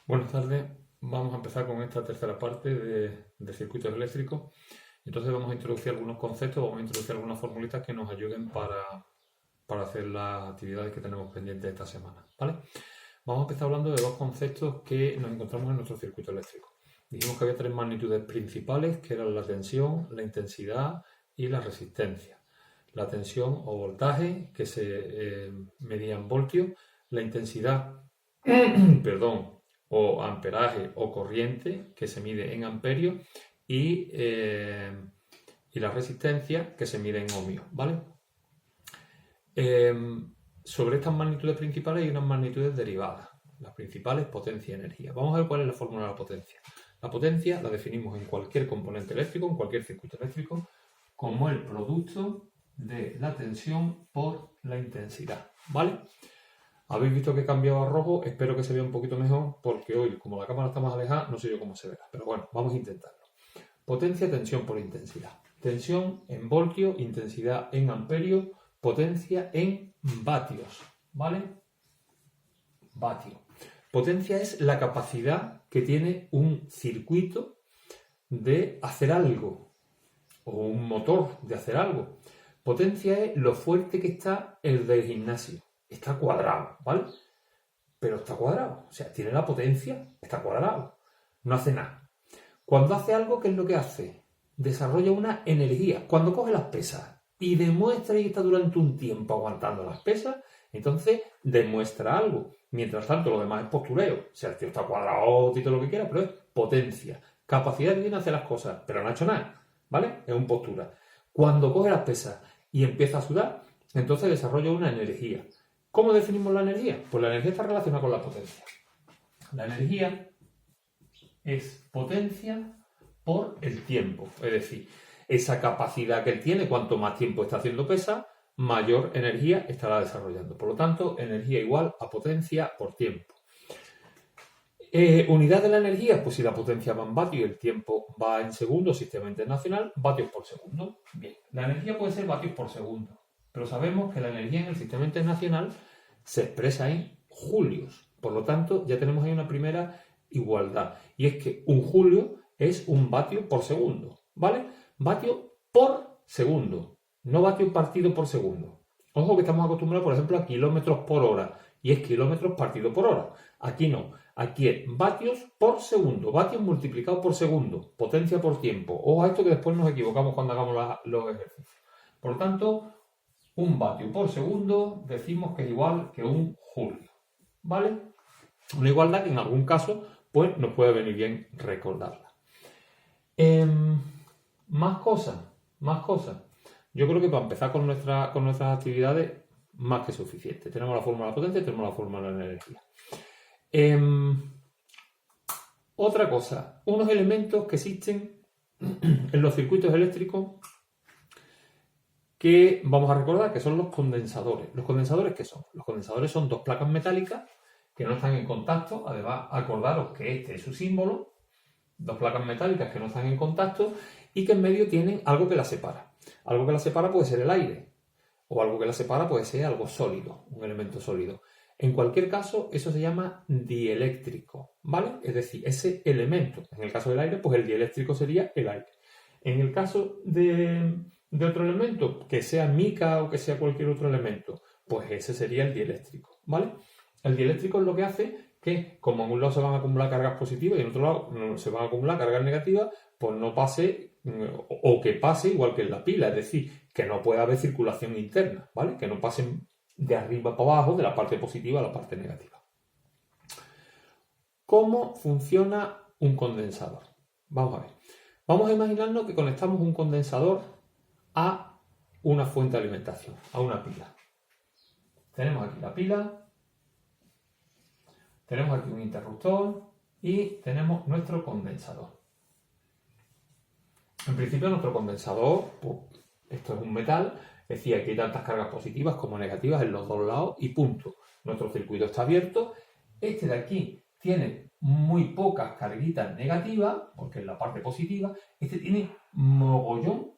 Buenas tardes, vamos a empezar con esta tercera parte de circuitos eléctricos. Entonces vamos a introducir algunos conceptos, vamos a introducir algunas formulitas que nos ayuden para hacer las actividades que tenemos pendientes esta semana, ¿vale? Vamos a empezar hablando de dos conceptos que nos encontramos en nuestro circuito eléctrico. Dijimos que había tres magnitudes principales, que eran la tensión, la intensidad y la resistencia. La tensión o voltaje, que se medía en voltios, la intensidad, perdón, o amperaje o corriente, que se mide en amperios, y la resistencia, que se mide en ohmios, ¿vale? Sobre estas magnitudes principales hay unas magnitudes derivadas. Las principales, potencia y energía. Vamos a ver cuál es la fórmula de la potencia. La potencia la definimos en cualquier componente eléctrico, en cualquier circuito eléctrico, como el producto de la tensión por la intensidad, ¿vale? Habéis visto que he cambiado a rojo, espero que se vea un poquito mejor porque hoy, como la cámara está más alejada, no sé yo cómo se verá, pero bueno, vamos a intentarlo. Potencia, tensión por intensidad. Tensión en voltios, intensidad en amperios, potencia en vatios, ¿vale? Vatio. Potencia es la capacidad que tiene un circuito de hacer algo, o un motor de hacer algo. Potencia es lo fuerte que está el del gimnasio. Está cuadrado, ¿vale? Pero está cuadrado. O sea, tiene la potencia, está cuadrado. No hace nada. Cuando hace algo, ¿qué es lo que hace? Desarrolla una energía. Cuando coge las pesas y demuestra que está durante un tiempo aguantando las pesas, entonces demuestra algo. Mientras tanto, lo demás es postureo. O sea, el tío está cuadrado, todo lo que quiera, pero es potencia. Capacidad que tiene de hacer las cosas, pero no ha hecho nada, ¿vale? Es un postura. Cuando coge las pesas y empieza a sudar, entonces desarrolla una energía. ¿Cómo definimos la energía? Pues la energía está relacionada con la potencia. La energía es potencia por el tiempo. Es decir, esa capacidad que él tiene, cuanto más tiempo está haciendo pesa, mayor energía estará desarrollando. Por lo tanto, energía igual a potencia por tiempo. Unidad de la energía, pues si la potencia va en vatios y el tiempo va en segundos, sistema internacional, vatios por segundo. Bien, la energía puede ser vatios por segundo, pero sabemos que la energía en el sistema internacional se expresa en julios. Por lo tanto, ya tenemos ahí una primera igualdad. Y es que un julio es un vatio por segundo, ¿vale? Vatio por segundo, no vatio partido por segundo. Ojo que estamos acostumbrados, por ejemplo, a kilómetros por hora, y es kilómetros partido por hora. Aquí no. Aquí es vatios por segundo, vatios multiplicado por segundo, potencia por tiempo. Ojo a esto que después nos equivocamos cuando hagamos los ejercicios. Por lo tanto, un vatio por segundo decimos que es igual que un julio. ¿Vale? Una igualdad que en algún caso pues, nos puede venir bien recordarla. Más cosas, más cosas. Yo creo que para empezar con nuestras actividades, más que suficiente. Tenemos la fórmula de la potencia y tenemos la fórmula de la energía. Otra cosa, unos elementos que existen en los circuitos eléctricos que vamos a recordar que son los condensadores. ¿Los condensadores qué son? Los condensadores son dos placas metálicas que no están en contacto. Además, acordaros que este es su símbolo. Dos placas metálicas que no están en contacto y que en medio tienen algo que las separa. Algo que las separa puede ser el aire o algo que las separa puede ser algo sólido, un elemento sólido. En cualquier caso, eso se llama dieléctrico, ¿vale? Es decir, ese elemento. En el caso del aire, pues el dieléctrico sería el aire. En el caso de otro elemento, que sea mica o que sea cualquier otro elemento, pues ese sería el dieléctrico, ¿vale? El dieléctrico es lo que hace que, como en un lado se van a acumular cargas positivas y en otro lado se van a acumular cargas negativas, pues no pase, o que pase igual que en la pila, es decir, que no pueda haber circulación interna, ¿vale? Que no pasen de arriba para abajo, de la parte positiva a la parte negativa. ¿Cómo funciona un condensador? Vamos a ver. Vamos a imaginarnos que conectamos un condensador a una fuente de alimentación, a una pila. Tenemos aquí la pila, tenemos aquí un interruptor y tenemos nuestro condensador. En principio nuestro condensador, pues, esto es un metal, es decir, aquí hay tantas cargas positivas como negativas en los dos lados y punto. Nuestro circuito está abierto. Este de aquí tiene muy pocas carguitas negativas, porque es la parte positiva. Este tiene mogollón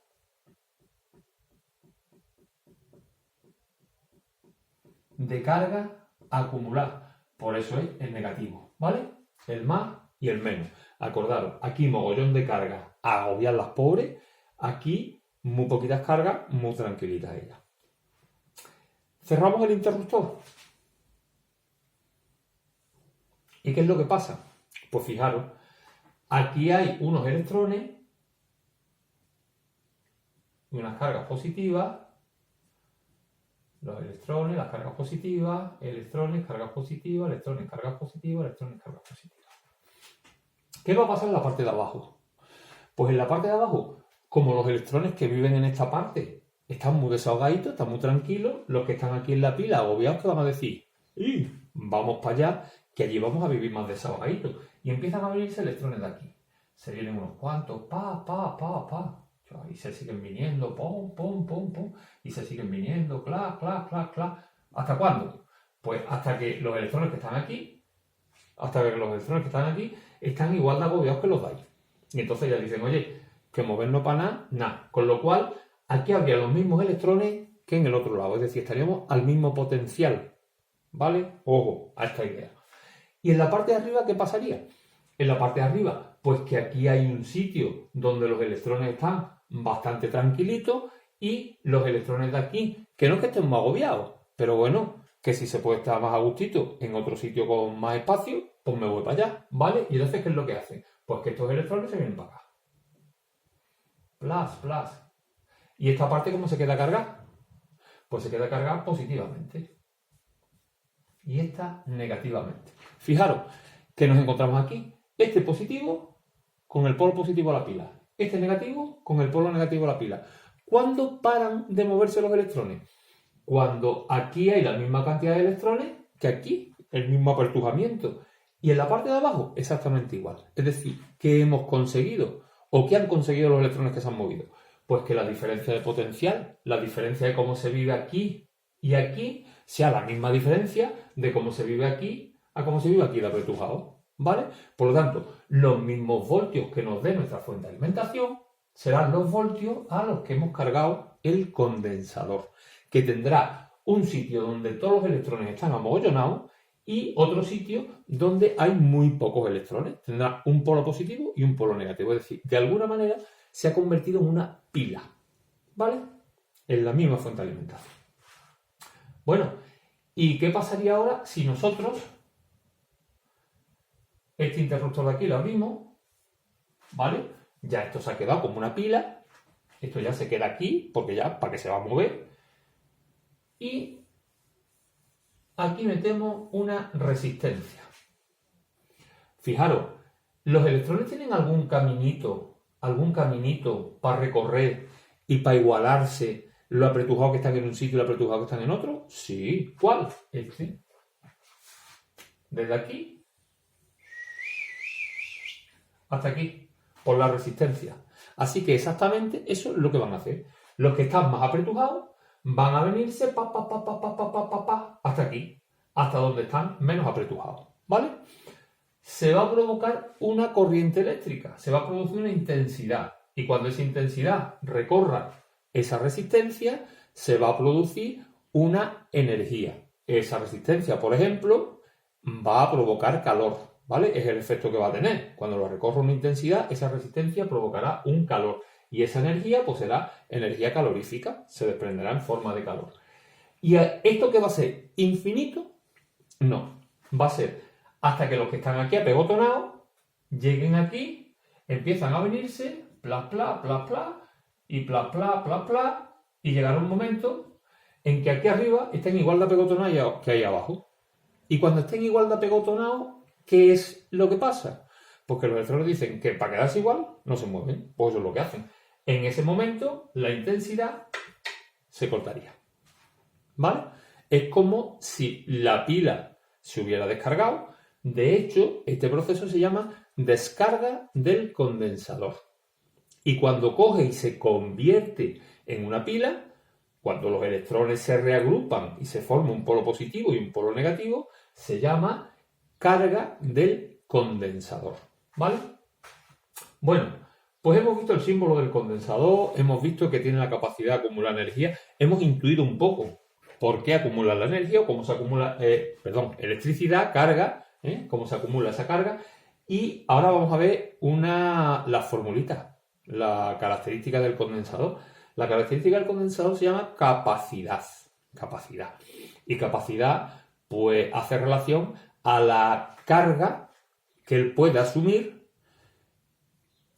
de carga acumulada. Por eso es el negativo, ¿vale? el más y el menos. Acordaros, aquí mogollón de cargas, agobiar las pobres, aquí muy poquitas cargas, muy tranquilitas ellas. Cerramos el interruptor. ¿Y qué es lo que pasa? Pues fijaros, aquí hay unos electrones y unas cargas positivas. Los electrones, las cargas positivas, electrones, cargas positivas, electrones, cargas positivas, electrones, cargas positivas. ¿Qué va a pasar en la parte de abajo? Pues en la parte de abajo, como los electrones que viven en esta parte están muy desahogaditos, están muy tranquilos, los que están aquí en la pila agobiados, ¿qué van a decir? Vamos para allá, que allí vamos a vivir más desahogaditos. Y empiezan a venirse electrones de aquí. Se vienen unos cuantos, pa. Y se siguen viniendo, pom. Y se siguen viniendo, clac. ¿Hasta cuándo? Pues hasta que los electrones que están aquí, están igual de agobiados que los de ahí. Y entonces ya dicen, oye, que movernos para nada. Con lo cual, aquí habría los mismos electrones que en el otro lado. Es decir, estaríamos al mismo potencial. ¿Vale? Ojo a esta idea. ¿Y en la parte de arriba qué pasaría? En la parte de arriba, pues que aquí hay un sitio donde los electrones están bastante tranquilitos y los electrones de aquí, que no es que estén más agobiados, pero bueno, que si se puede estar más a gustito en otro sitio con más espacio, pues me voy para allá, ¿vale? Y entonces, ¿qué es lo que hace? Pues que estos electrones se vienen para acá. Plus. ¿Y esta parte cómo se queda cargada? Pues se queda cargada positivamente. Y esta negativamente. Fijaros que nos encontramos aquí, este positivo con el polo positivo a la pila, este negativo con el polo negativo a la pila. ¿Cuándo paran de moverse los electrones? Cuando aquí hay la misma cantidad de electrones que aquí, el mismo apertujamiento. Y en la parte de abajo, exactamente igual. Es decir, ¿qué hemos conseguido? ¿O qué han conseguido los electrones que se han movido? Pues que la diferencia de potencial, la diferencia de cómo se vive aquí y aquí, sea la misma diferencia de cómo se vive aquí a cómo se vive aquí de apretujado, ¿vale? Por lo tanto, los mismos voltios que nos dé nuestra fuente de alimentación serán los voltios a los que hemos cargado el condensador, que tendrá un sitio donde todos los electrones están amogollonados y otro sitio donde hay muy pocos electrones. Tendrá un polo positivo y un polo negativo. Es decir, de alguna manera se ha convertido en una pila, ¿vale? En la misma fuente de alimentación. Bueno, ¿y qué pasaría ahora si nosotros este interruptor de aquí lo abrimos? ¿Vale? Ya esto se ha quedado como una pila. Esto ya se queda aquí, porque ya, ¿para qué se va a mover? Y aquí metemos una resistencia. Fijaros, los electrones tienen algún caminito para recorrer y para igualarse lo apretujado que están en un sitio y lo apretujado que están en otro. Sí. ¿Cuál? Este. Desde aquí hasta aquí, por la resistencia. Así que exactamente eso es lo que van a hacer. Los que están más apretujados van a venirse hasta aquí, hasta donde están menos apretujados, ¿vale? Se va a provocar una corriente eléctrica, se va a producir una intensidad, y cuando esa intensidad recorra esa resistencia, se va a producir una energía. Esa resistencia, por ejemplo, va a provocar calor, ¿vale? Es el efecto que va a tener. Cuando lo recorre una intensidad, esa resistencia provocará un calor. Y esa energía, pues será energía calorífica, se desprenderá en forma de calor. ¿Y esto qué va a ser? ¿Infinito? No. Va a ser hasta que los que están aquí apegotonados lleguen aquí, empiezan a venirse, y llegará un momento en que aquí arriba estén igual de apegotonados que ahí abajo. Y cuando estén igual de apegotonados, ¿qué es lo que pasa? Pues que los electrones dicen que para quedarse igual no se mueven, pues eso es lo que hacen. En ese momento la intensidad se cortaría, ¿vale? Es como si la pila se hubiera descargado. De hecho, este proceso se llama descarga del condensador. Y cuando coge y se convierte en una pila, cuando los electrones se reagrupan y se forma un polo positivo y un polo negativo, se llama carga del condensador, ¿vale? Bueno, pues hemos visto el símbolo del condensador, hemos visto que tiene la capacidad de acumular energía, hemos intuido un poco por qué acumula la energía o cómo se acumula, electricidad, carga, cómo se acumula esa carga, Y ahora vamos a ver la formulita, la característica del condensador. La característica del condensador se llama capacidad. Capacidad. Y capacidad, pues, hace relación a la carga que él puede asumir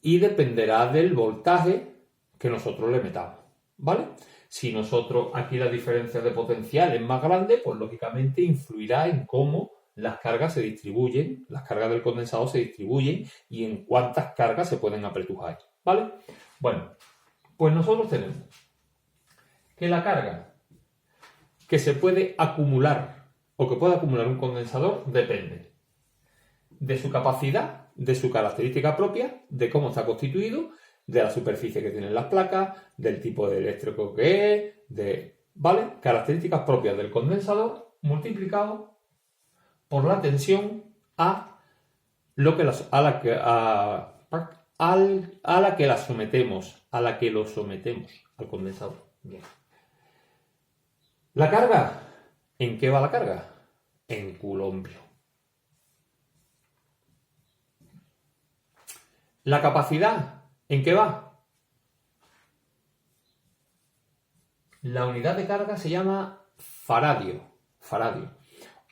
y dependerá del voltaje que nosotros le metamos, ¿vale? Si nosotros aquí la diferencia de potencial es más grande, pues lógicamente influirá en cómo las cargas se distribuyen, las cargas del condensador se distribuyen y en cuántas cargas se pueden apretujar, ¿vale? Bueno, pues nosotros tenemos que la carga que se puede acumular o que puede acumular un condensador depende de su capacidad, de su característica propia, de cómo está constituido, de la superficie que tienen las placas, del tipo de eléctrico que es, ¿vale? Características propias del condensador multiplicado por la tensión a la que la sometemos, a la que lo sometemos al condensador. Bien. La carga, ¿en qué va la carga? En culombrio. La capacidad, ¿en qué va? La unidad de carga se llama faradio.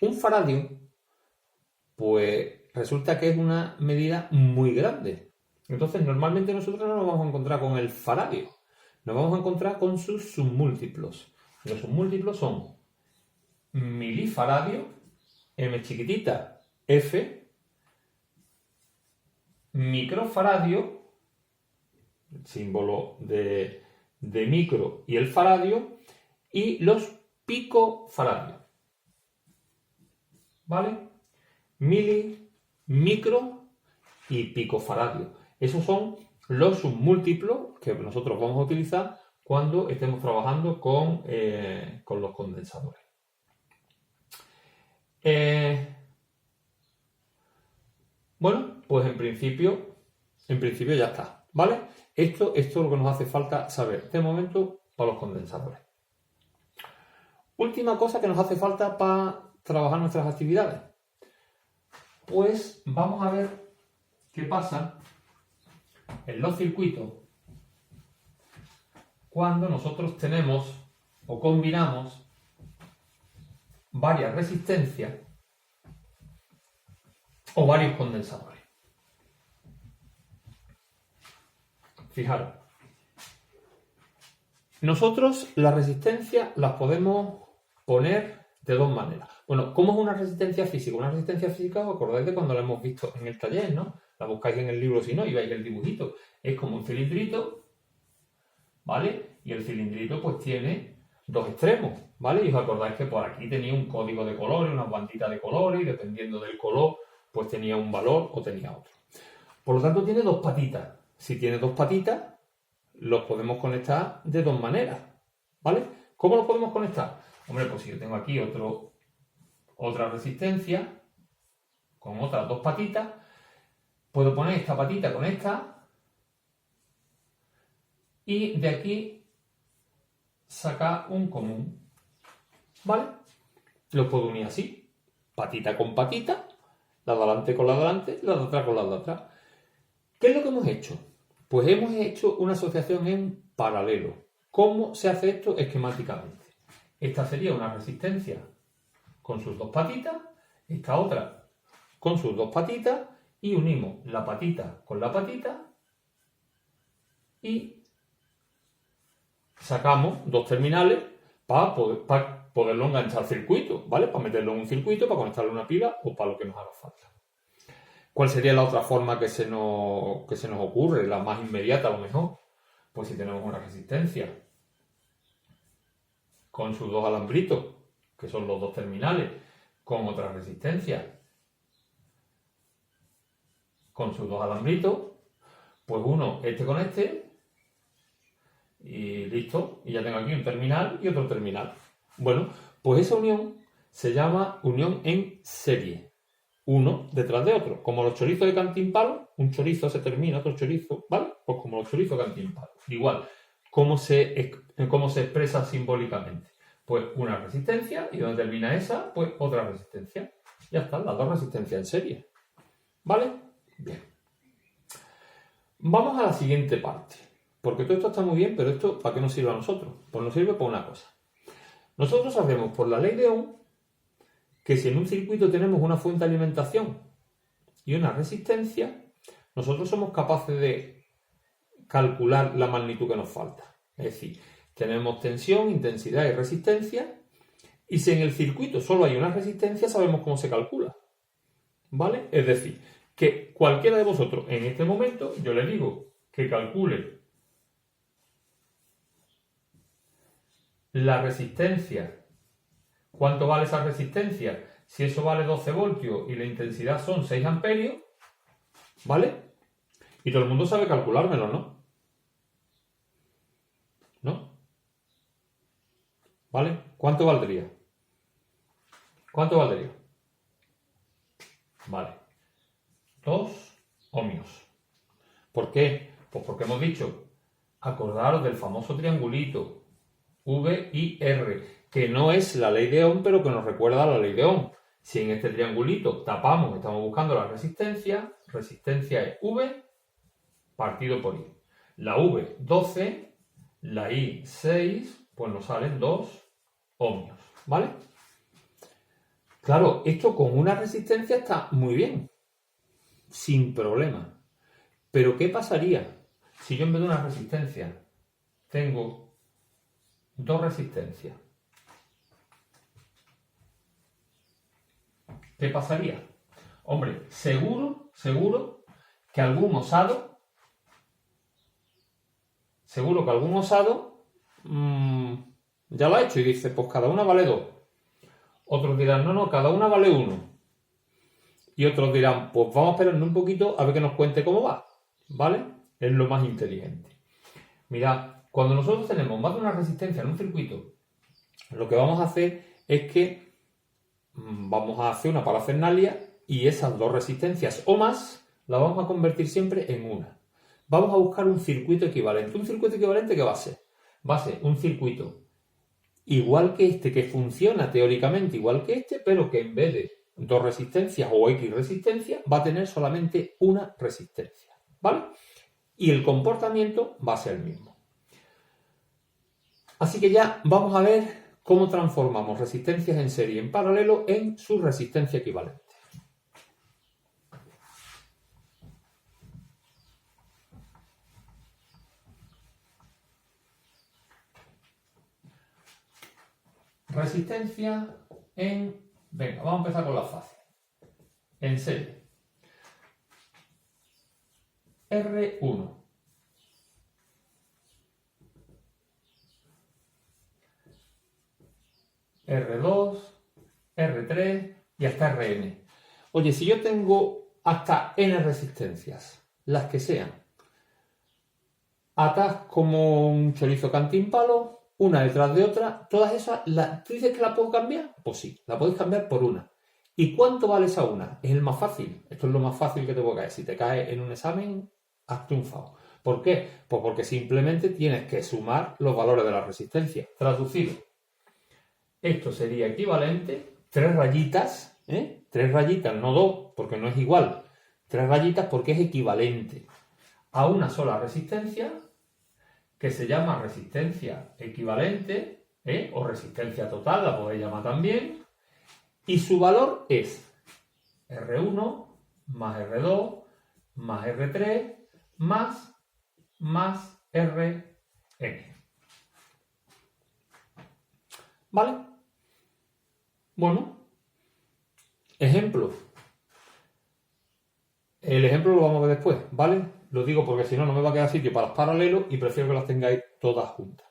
Un faradio, pues resulta que es una medida muy grande. Entonces, normalmente nosotros no nos vamos a encontrar con el faradio. Nos vamos a encontrar con sus submúltiplos. Los submúltiplos son milifaradio, m chiquitita, F, microfaradio, el símbolo de micro y el faradio, y los picofaradios. ¿Vale? Mili, micro y picofaradio. Esos son los submúltiplos que nosotros vamos a utilizar cuando estemos trabajando con los condensadores. Bueno, pues en principio ya está, ¿vale? Esto es lo que nos hace falta saber de momento para los condensadores. Última cosa que nos hace falta para trabajar nuestras actividades. Pues vamos a ver qué pasa en los circuitos cuando nosotros tenemos o combinamos varias resistencias o varios condensadores. Fijaros, nosotros las resistencias las podemos poner de dos maneras. Bueno, ¿cómo es una resistencia física? Una resistencia física, os acordáis de cuando la hemos visto en el taller, ¿no? La buscáis en el libro si no y veis el dibujito. Es como un cilindrito, ¿vale? Y el cilindrito pues tiene dos extremos, ¿vale? Y os acordáis que por aquí tenía un código de colores, unas banditas de colores, y dependiendo del color, pues tenía un valor o tenía otro. Por lo tanto, tiene dos patitas. Si tiene dos patitas, los podemos conectar de dos maneras, ¿vale? ¿Cómo los podemos conectar? Hombre, pues si yo tengo aquí otra resistencia con otras dos patitas, puedo poner esta patita con esta y de aquí sacar un común, ¿vale? Los puedo unir así, patita con patita, la de adelante con la de adelante, la de atrás con la de atrás. ¿Qué es lo que hemos hecho? Pues hemos hecho una asociación en paralelo. ¿Cómo se hace esto esquemáticamente? Esta sería una resistencia con sus dos patitas, esta otra con sus dos patitas, y unimos la patita con la patita y sacamos dos terminales para poderlo enganchar al circuito, ¿vale? Para meterlo en un circuito, para conectarlo a una pila o para lo que nos haga falta. ¿Cuál sería la otra forma que se nos ocurre, la más inmediata a lo mejor? Pues si tenemos una resistencia con sus dos alambritos, que son los dos terminales, con otra resistencia con sus dos alambritos, pues uno este con este y listo, y ya tengo aquí un terminal y otro terminal. Bueno, pues esa unión se llama unión en serie, uno detrás de otro, como los chorizos de Cantimpalo, un chorizo se termina otro chorizo, ¿vale? Pues como los chorizos de Cantimpalo. Igual, ¿cómo se expresa simbólicamente? Pues una resistencia, y donde termina esa, pues otra resistencia. Ya están las dos resistencias en serie, ¿vale? Bien. Vamos a la siguiente parte. Porque todo esto está muy bien, pero esto ¿para qué nos sirve a nosotros? Pues nos sirve para una cosa. Nosotros sabemos por la ley de Ohm que si en un circuito tenemos una fuente de alimentación y una resistencia, nosotros somos capaces de calcular la magnitud que nos falta. Es decir, tenemos tensión, intensidad y resistencia, y si en el circuito solo hay una resistencia, sabemos cómo se calcula. ¿Vale? Es decir, que cualquiera de vosotros en este momento, yo le digo que calcule la resistencia. ¿Cuánto vale esa resistencia? Si eso vale 12 voltios y la intensidad son 6 amperios, ¿vale? Y todo el mundo sabe calculármelo, ¿no? ¿No? ¿Vale? ¿Cuánto valdría? ¿Cuánto valdría? Vale. 2 ohmios. ¿Por qué? Pues porque hemos dicho, acordaros del famoso triangulito V y R, que no es la ley de Ohm, pero que nos recuerda a la ley de Ohm. Si en este triangulito tapamos, estamos buscando la resistencia es V partido por I. La V, 12, la I, 6, pues nos salen 2 ohmios, ¿vale? Claro, esto con una resistencia está muy bien, sin problema. Pero ¿qué pasaría si yo en vez de una resistencia tengo 2 resistencias? ¿Qué pasaría? Hombre, seguro que algún osado, ya lo ha hecho y dice, pues cada una vale 2. Otros dirán, no, cada una vale 1. Y otros dirán, pues vamos a esperarnos un poquito a ver que nos cuente cómo va, ¿vale? Es lo más inteligente. Mirad, cuando nosotros tenemos más de una resistencia en un circuito, lo que vamos a hacer es que vamos a hacer una parafernalia y esas 2 resistencias o más las vamos a convertir siempre en una. Vamos a buscar un circuito equivalente. ¿Un circuito equivalente qué va a ser? Va a ser un circuito igual que este, que funciona teóricamente igual que este, pero que en vez de 2 resistencias o X resistencias, va a tener solamente una resistencia, ¿vale? Y el comportamiento va a ser el mismo. Así que ya vamos a ver cómo transformamos resistencias en serie en paralelo en su resistencia equivalente. Resistencia en... Venga, vamos a empezar con la fácil. En serie. R1. R2, R3 y hasta Rn. Oye, si yo tengo hasta n resistencias, las que sean, atas como un chorizo cantimpalo, una detrás de otra, todas esas, ¿tú dices que la puedo cambiar? Pues sí, la podéis cambiar por una. ¿Y cuánto vale esa una? Es el más fácil. Esto es lo más fácil que te puede caer. Si te cae en un examen, has triunfado. ¿Por qué? Pues porque simplemente tienes que sumar los valores de la resistencia. Traducido. Esto sería equivalente, 3 rayitas, 3 rayitas, no 2, porque no es igual. 3 rayitas porque es equivalente a una sola resistencia, que se llama resistencia equivalente, o resistencia total, la podéis llamar también, y su valor es R1 más R2 más R3 más Rn. ¿Vale? Bueno, ejemplo. El ejemplo lo vamos a ver después, ¿vale? Lo digo porque si no, no me va a quedar sitio para los paralelos y prefiero que las tengáis todas juntas.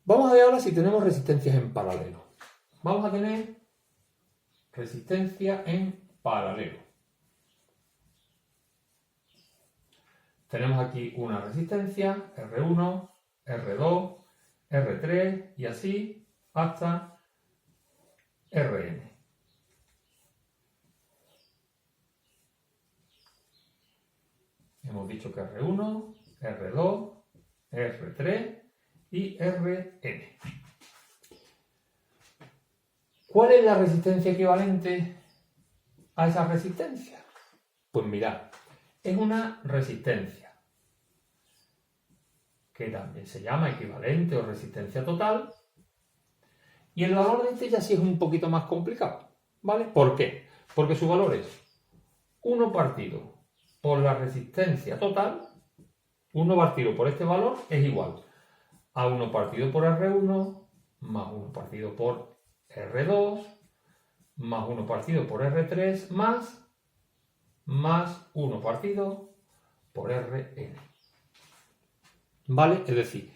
Vamos a ver ahora si tenemos resistencias en paralelo. Vamos a tener resistencia en paralelo. Tenemos aquí una resistencia, R1, R2, R3 y así hasta Rn. Hemos dicho que R1, R2, R3 y Rn. ¿Cuál es la resistencia equivalente a esa resistencia? Pues mirad, es una resistencia, que también se llama equivalente o resistencia total. Y el valor de este ya sí es un poquito más complicado, ¿vale? ¿Por qué? Porque su valor es 1 partido por la resistencia total, 1 partido por este valor es igual a 1 partido por R1 más 1 partido por R2 más 1 partido por R3 más 1 partido por Rn. ¿Vale? Es decir,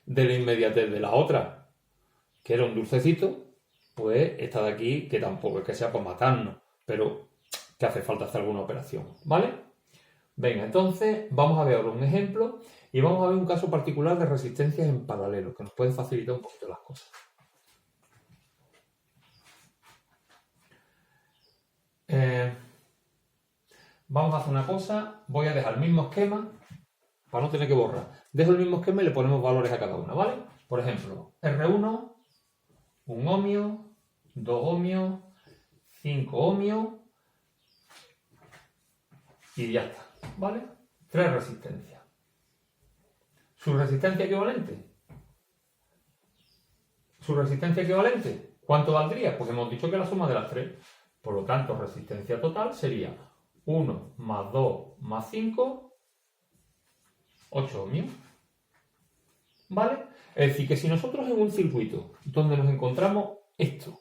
de la inmediatez de la otra, que era un dulcecito, pues esta de aquí, que tampoco es que sea para matarnos, pero que hace falta hacer alguna operación, ¿vale? Venga, entonces vamos a ver ahora un ejemplo y vamos a ver un caso particular de resistencias en paralelo, que nos puede facilitar un poquito las cosas. Vamos a hacer una cosa, voy a dejar el mismo esquema para no tener que borrar. Dejo el mismo esquema y le ponemos valores a cada una, ¿vale? Por ejemplo, R1, 1 ohmio, 2 ohmios, 5 ohmios y ya está, ¿vale? 3 resistencias. ¿Su resistencia equivalente? ¿Su resistencia equivalente? ¿Cuánto valdría? Pues hemos dicho que la suma de las 3. Por lo tanto, resistencia total sería 1 más 2 más 5, 8 ohmios. ¿Vale? Es decir, que si nosotros en un circuito donde nos encontramos esto,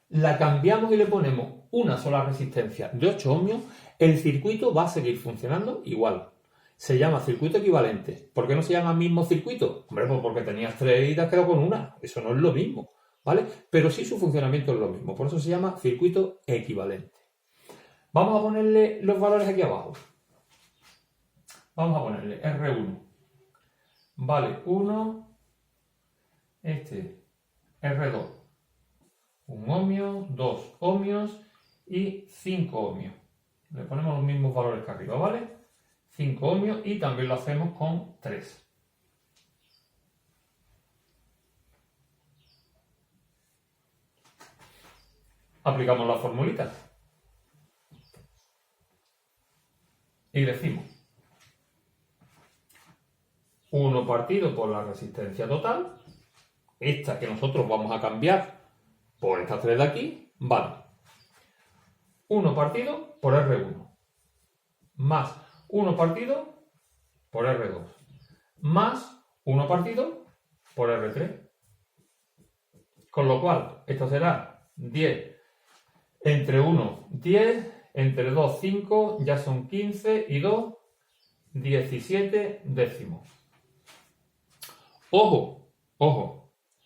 la cambiamos y le ponemos una sola resistencia de 8 ohmios, el circuito va a seguir funcionando igual. Se llama circuito equivalente. ¿Por qué no se llama mismo circuito? Hombre, pues porque tenías 3 y te has quedado con una. Eso no es lo mismo, ¿vale? Pero sí su funcionamiento es lo mismo. Por eso se llama circuito equivalente. Vamos a ponerle los valores aquí abajo. Vamos a ponerle R1. Vale 1, R2. 1 ohmio, 2 ohmios y 5 ohmios. Le ponemos los mismos valores que arriba, ¿vale? 5 ohmios y también lo hacemos con 3. Aplicamos la formulita. Y decimos 1 partido por la resistencia total, esta que nosotros vamos a cambiar por estas 3 de aquí, vale. 1 partido por R1, más 1 partido por R2, más 1 partido por R3. Con lo cual, esto será 10 entre 1, 10, entre 2, 5, ya son 15 y 2, 17 décimos. Ojo, ojo.